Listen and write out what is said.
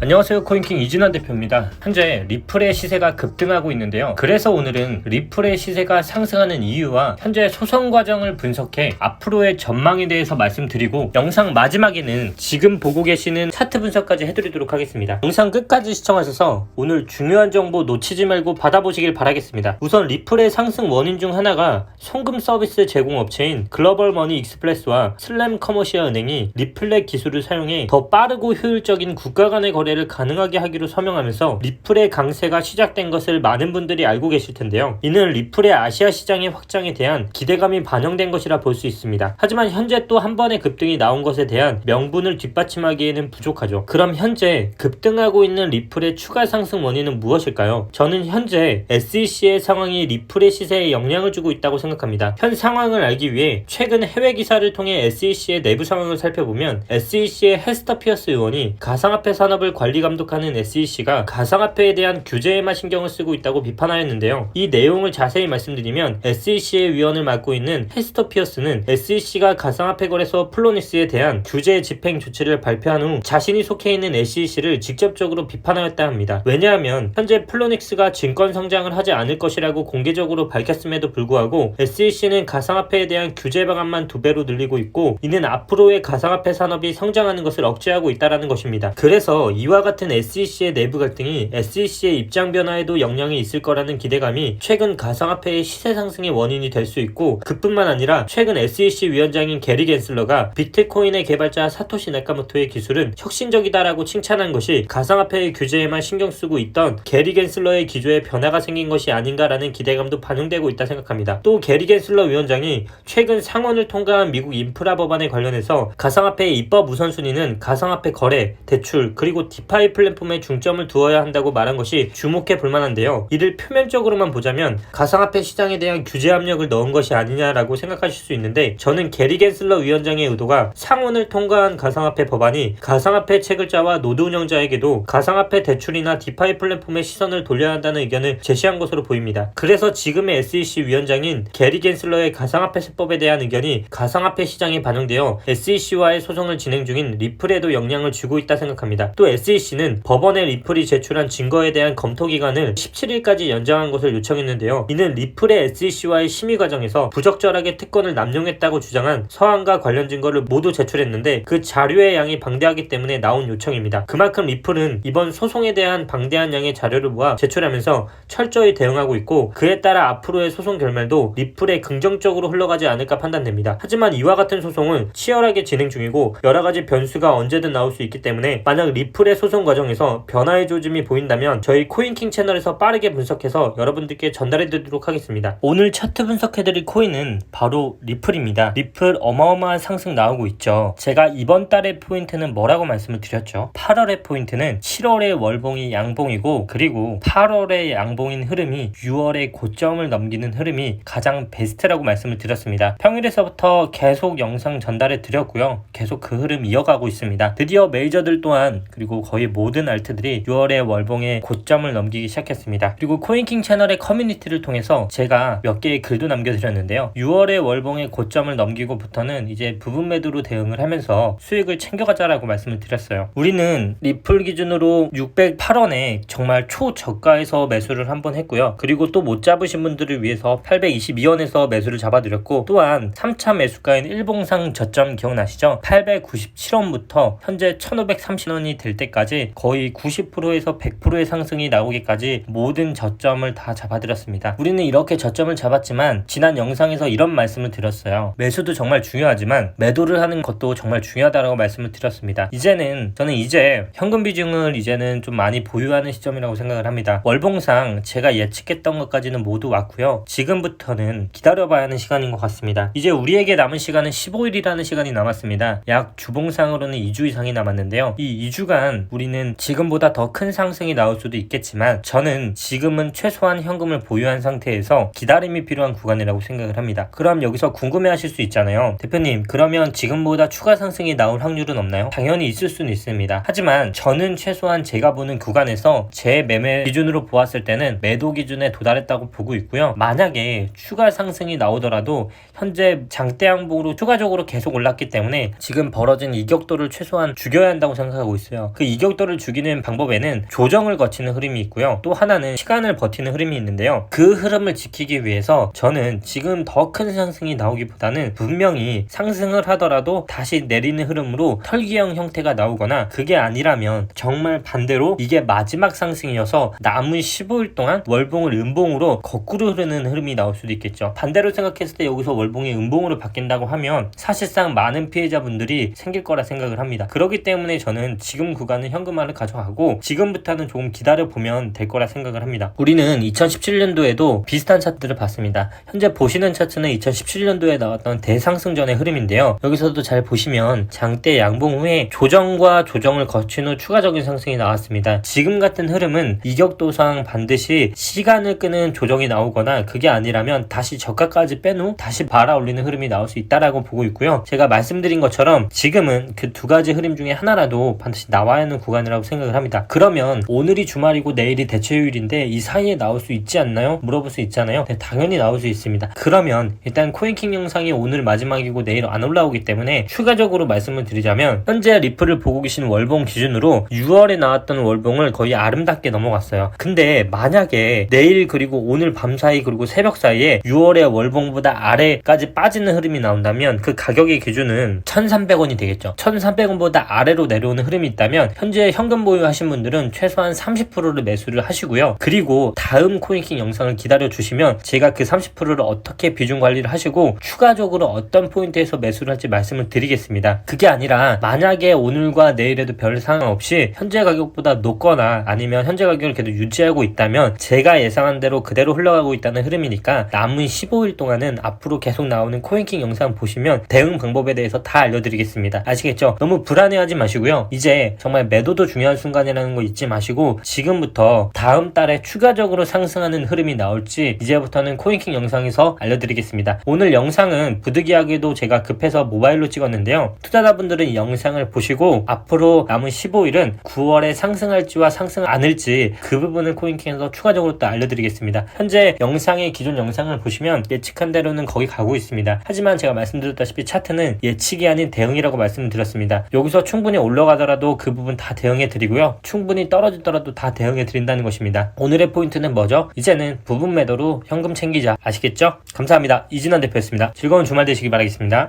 안녕하세요, 코인킹 이진환 대표입니다. 현재 리플의 시세가 급등하고 있는데요. 그래서 오늘은 리플의 시세가 상승하는 이유와 현재 소송 과정을 분석해 앞으로의 전망에 대해서 말씀드리고, 영상 마지막에는 지금 보고 계시는 차트 분석까지 해드리도록 하겠습니다. 영상 끝까지 시청하셔서 오늘 중요한 정보 놓치지 말고 받아보시길 바라겠습니다. 우선 리플의 상승 원인 중 하나가 송금 서비스 제공업체인 글로벌 머니 익스프레스와 슬램 커머시아 은행이 리플의 기술을 사용해 더 빠르고 효율적인 국가 간의 거래를 가능하게 하기로 서명하면서 리플의 강세가 시작된 것을 많은 분들이 알고 계실 텐데요. 이는 리플의 아시아 시장의 확장에 대한 기대감이 반영된 것이라 볼 수 있습니다. 하지만 현재 또 한 번의 급등이 나온 것에 대한 명분을 뒷받침하기에는 부족하죠. 그럼 현재 급등하고 있는 리플의 추가 상승 원인은 무엇일까요? 저는 현재 SEC의 상황이 리플의 시세에 영향을 주고 있다고 생각합니다. 현 상황을 알기 위해 최근 해외 기사를 통해 SEC의 내부 상황을 살펴보면, SEC의 헤스터 피어스 의원이 가상화폐 산업을 관리 감독하는 SEC가 가상화폐에 대한 규제에만 신경을 쓰고 있다고 비판하였는데요. 이 내용을 자세히 말씀드리면, SEC의 위원을 맡고 있는 헤스터 피어스는 SEC가 가상화폐 거래소 플로닉스에 대한 규제 집행 조치를 발표한 후 자신이 속해 있는 SEC를 직접적으로 비판하였다 합니다. 왜냐하면 현재 플로닉스가 증권 성장을 하지 않을 것이라고 공개적으로 밝혔음에도 불구하고 SEC는 가상화폐에 대한 규제 방안만 2배로 늘리고 있고, 이는 앞으로의 가상화폐 산업이 성장하는 것을 억제하고 있다는 것입니다. 그래서 이와 같은 SEC의 내부 갈등이 SEC의 입장 변화에도 영향이 있을 거라는 기대감이 최근 가상화폐의 시세 상승의 원인이 될 수 있고, 그뿐만 아니라 최근 SEC 위원장인 게리 겐슬러가 비트코인의 개발자 사토시 나카모토의 기술은 혁신적이다라고 칭찬한 것이 가상화폐의 규제에만 신경 쓰고 있던 게리 겐슬러의 기조에 변화가 생긴 것이 아닌가라는 기대감도 반영되고 있다 생각합니다. 또 게리 겐슬러 위원장이 최근 상원을 통과한 미국 인프라 법안에 관련해서 가상화폐의 입법 우선순위는 가상화폐 거래, 대출, 그리고 디파이 플랫폼에 중점을 두어야 한다고 말한 것이 주목해 볼 만한데요. 이를 표면적으로만 보자면 가상화폐 시장에 대한 규제 압력을 넣은 것이 아니냐라고 생각하실 수 있는데, 저는 게리 겐슬러 위원장의 의도가 상원을 통과한 가상화폐 법안이 가상화폐 채굴자와 노드 운영자에게도 가상화폐 대출이나 디파이 플랫폼에 시선을 돌려야 한다는 의견을 제시한 것으로 보입니다. 그래서 지금의 SEC 위원장인 게리 겐슬러의 가상화폐 세법에 대한 의견이 가상화폐 시장에 반영되어 SEC와의 소송을 진행 중인 리플에도 영향을 주고 있다 생각합니다. 또 SEC는 법원에 리플이 제출한 증거에 대한 검토 기간을 17일까지 연장한 것을 요청했는데요. 이는 리플의 SEC와의 심의 과정에서 부적절하게 특권을 남용했다고 주장한 서한과 관련 증거를 모두 제출했는데, 그 자료의 양이 방대하기 때문에 나온 요청입니다. 그만큼 리플은 이번 소송에 대한 방대한 양의 자료를 모아 제출하면서 철저히 대응하고 있고, 그에 따라 앞으로의 소송 결말도 리플에 긍정적으로 흘러가지 않을까 판단됩니다. 하지만 이와 같은 소송은 치열하게 진행 중이고 여러가지 변수가 언제든 나올 수 있기 때문에, 만약 리플의 소송 과정에서 변화의 조짐이 보인다면 저희 코인킹 채널에서 빠르게 분석해서 여러분들께 전달해드리도록 하겠습니다. 오늘 차트 분석해드릴 코인은 바로 리플입니다. 리플 어마어마한 상승 나오고 있죠. 제가 이번 달의 포인트는 뭐라고 말씀을 드렸죠. 8월의 포인트는 7월의 월봉이 양봉이고, 그리고 8월의 양봉인 흐름이 6월의 고점을 넘기는 흐름이 가장 베스트라고 말씀을 드렸습니다. 평일에서부터 계속 영상 전달해 드렸고요. 계속 그 흐름 이어가고 있습니다. 드디어 메이저들 또한, 그리고 거의 모든 알트들이 6월의 월봉의 고점을 넘기기 시작했습니다. 그리고 코인킹 채널의 커뮤니티를 통해서 제가 몇 개의 글도 남겨드렸는데요. 6월의 월봉의 고점을 넘기고부터는 이제 부분 매도로 대응을 하면서 수익을 챙겨가자라고 말씀을 드렸어요. 우리는 리플 기준으로 608원에 정말 초저가에서 매수를 한번 했고요. 그리고 또 못 잡으신 분들을 위해서 822원에서 매수를 잡아드렸고, 또한 3차 매수가인 일봉상 저점 기억나시죠? 897원부터 현재 1530원이 될 때까지 거의 90%에서 100%의 상승이 나오기까지 모든 저점을 다 잡아드렸습니다. 우리는 이렇게 저점을 잡았지만 지난 영상에서 이런 말씀을 드렸어요. 매수도 정말 중요하지만 매도를 하는 것도 정말 중요하다고 말씀을 드렸습니다. 저는 이제 현금 비중을 이제는 좀 많이 보유하는 시점이라고 생각을 합니다. 월봉상 제가 예측했던 것까지는 모두 왔고요. 지금부터는 기다려봐야 하는 시간인 것 같습니다. 이제 우리에게 남은 시간은 15일이라는 시간이 남았습니다. 약 주봉상으로는 2주 이상이 남았는데요. 이 2주간 우리는 지금보다 더 큰 상승이 나올 수도 있겠지만, 저는 지금은 최소한 현금을 보유한 상태에서 기다림이 필요한 구간이라고 생각을 합니다. 그럼 여기서 궁금해하실 수 있잖아요. 대표님, 그러면 지금보다 추가 상승이 나올 확률은 없나요? 당연히 있을 수는 있습니다. 하지만 저는 최소한 제가 보는 구간에서 제 매매 기준으로 보았을 때는 매도 기준에 도달했다고 보고 있고요. 만약에 추가 상승이 나오더라도 현재 장대 양봉으로 추가적으로 계속 올랐기 때문에 지금 벌어진 이격도를 최소한 죽여야 한다고 생각하고 있어요. 그 이격도를 죽이는 방법에는 조정을 거치는 흐름이 있고요. 또 하나는 시간을 버티는 흐름이 있는데요. 그 흐름을 지키기 위해서 저는 지금 더 큰 상승이 나오기보다는 분명히 상승을 하더라도 다시 내리는 흐름으로 털기형 형태가 나오거나, 그게 아니라면 정말 반대로 이게 마지막 상승이어서 남은 15일 동안 월봉을 음봉으로 거꾸로 흐르는 흐름이 나올 수도 있겠죠. 반대로 생각했을 때 여기서 월봉이 음봉으로 바뀐다고 하면 사실상 많은 피해자분들이 생길 거라 생각을 합니다. 그렇기 때문에 저는 지금 구간은 현금화를 가져가고 지금부터는 조금 기다려보면 될 거라 생각을 합니다. 우리는 2017년도에도 비슷한 차트를 봤습니다. 현재 보시는 차트는 2017년도에 나왔던 대상승전의 흐름인데요. 여기서도 잘 보시면 장대 양봉 후에 조정과 조정을 거친 후 추가적인 상승이 나왔습니다. 지금 같은 흐름은 이격도상 반드시 시간을 끄는 조정이 나오거나, 그게 아니라면 다시 저가까지 뺀 후 다시 발아 올리는 흐름이 나올 수 있다라고 보고 있고요. 제가 말씀드린 것처럼 지금은 그 두 가지 흐름 중에 하나라도 반드시 나와야 하는 구간이라고 생각을 합니다. 그러면 오늘이 주말이고 내일이 대체휴일인데 이 사이에 나올 수 있지 않나요? 물어볼 수 있잖아요. 네, 당연히 나올 수 있습니다. 그러면 일단 코인킹 영상이 오늘 마지막이고 내일 안 올라오기 때문에 추가적으로 말씀을 드리자면, 현재 리플을 보고 계신 월봉 기준으로 6월에 나왔던 월봉을 거의 아름답게 넘어갔어요. 근데 만약에 내일 그리고 오늘 밤 사이 그리고 새벽 사이에 6월의 월봉보다 아래까지 빠지는 흐름이 나온다면 그 가격의 기준은 1,300원이 되겠죠. 1,300원보다 아래로 내려오는 흐름이 있다면 현재 현금 보유하신 분들은 최소한 30%를 매수를 하시고요. 그리고 다음 코인킹 영상을 기다려 주시면 제가 그 30%를 어떻게 비중 관리를 하시고 추가적으로 어떤 포인트에서 매수를 할지 말씀을 드리겠습니다. 그게 아니라 만약에 오늘과 내일에도 별 상관 없이 현재 가격보다 높거나 아니면 현재 가격을 계속 유지하고 있다면 제가 예상한 대로 그대로 흘러가고 있다는 흐름이니까 남은 15일 동안은 앞으로 계속 나오는 코인킹 영상 보시면 대응 방법에 대해서 다 알려드리겠습니다. 아시겠죠? 너무 불안해하지 마시고요. 이제 정말 매도도 중요한 순간이라는 거 잊지 마시고 지금부터 다음 달에 추가적으로 상승하는 흐름이 나올지 이제부터는 코인킹 영상에서 알려드리겠습니다. 오늘 영상은 부득이하게도 제가 급해서 모바일로 찍었는데요. 투자자분들은 이 영상을 보시고 앞으로 남은 15일은 9월에 상승할지와 상승 않을지 그 부분을 코인킹에서 추가적으로 또 알려드리겠습니다. 현재 영상의 기존 영상을 보시면 예측한 대로는 거기 가고 있습니다. 하지만 제가 말씀드렸다시피 차트는 예측이 아닌 대응이라고 말씀드렸습니다. 여기서 충분히 올라가더라도 그 부분 다 대응해 드리고요. 충분히 떨어지더라도 다 대응해 드린다는 것입니다. 오늘의 포인트는 뭐죠? 이제는 부분 매도로 현금 챙기자. 아시겠죠? 감사합니다. 이진환 대표였습니다. 즐거운 주말 되시기 바라겠습니다.